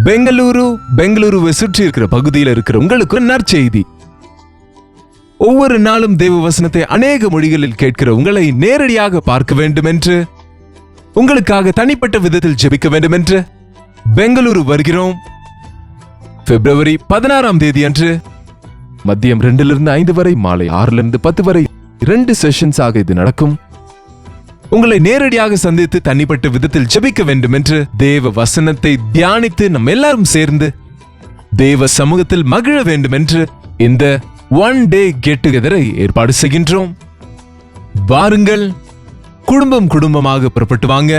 பெங்களூருவை சுற்றி இருக்கிற பகுதியில் இருக்கிற உங்களுக்கு நற்செய்தி. ஒவ்வொரு நாளும் தேவ வசனத்தை அநேக மொழிகளில் கேட்கிற உங்களை நேரடியாக பார்க்க வேண்டும் என்று, உங்களுக்காக தனிப்பட்ட விதத்தில் ஜெபிக்க வேண்டும் என்று பெங்களூரு வருகிறோம். பிப்ரவரி 16 அன்று மதியம் 2-5 வரை, மாலை 6-10 வரை 2 செஷன்ஸ் ஆக இது நடக்கும். உங்களை நேரடியாக சந்தித்து தனிப்பட்ட விதத்தில் ஜெபிக்க வேண்டும் என்று, தேவ வசனத்தை தியானித்து நம்ம எல்லாரும் சேர்ந்து தேவ சமூகத்தில் மகிழ வேண்டும் என்று இந்த ஒன் டே கெட் டுகெதரை ஏற்பாடு செய்கின்றோம். வாருங்கள், குடும்பமாக புறப்பட்டு வாங்க.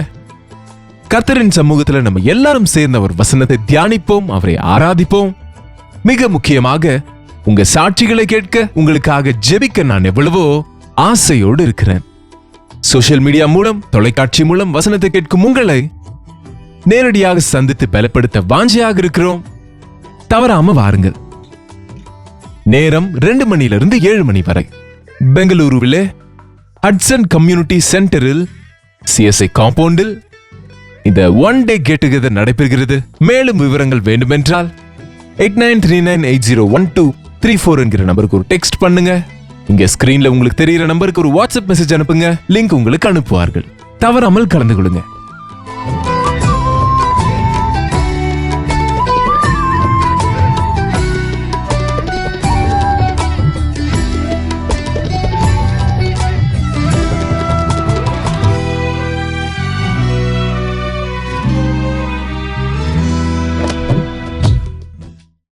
கர்த்தரின் சமூகத்தில் நம்ம எல்லாரும் சேர்ந்து அவர் வசனத்தை தியானிப்போம், அவரை ஆராதிப்போம். மிக முக்கியமாக உங்க சாட்சிகளை கேட்க, உங்களுக்காக ஜெபிக்க நான் எவ்வளவோ ஆசையோடு இருக்கிறேன். சோசியல் மீடியா மூலம், தொலைக்காட்சி மூலம் வசனத்தை கேட்கும் உங்களை நேரடியாக சந்தித்து பலப்படுத்த வாஞ்சையாக இருக்கிறோம். தவறாம வாருங்கள். நேரம் 2 மணியிலிருந்து 7 மணி வரை. பெங்களூருவிலே ஹட்சன் கம்யூனிட்டி சென்டரில் CSI காம்பவுண்டில் இந்த ஒன் டே கெட் டுகெதர் நடைபெறுகிறது. மேலும் விவரங்கள் வேண்டுமென்றால் 8939801234 என்கிற நம்பருக்கு ஒரு டெக்ஸ்ட் பண்ணுங்க. இங்க ஸ்கிரீன்ல உங்களுக்கு தெரிகிற நம்பருக்கு ஒரு வாட்ஸ்அப் மெசேஜ் அனுப்புங்க. லிங்க் உங்களுக்கு அனுப்புவார்கள். தவறாமல் கலந்து கொள்ளுங்க.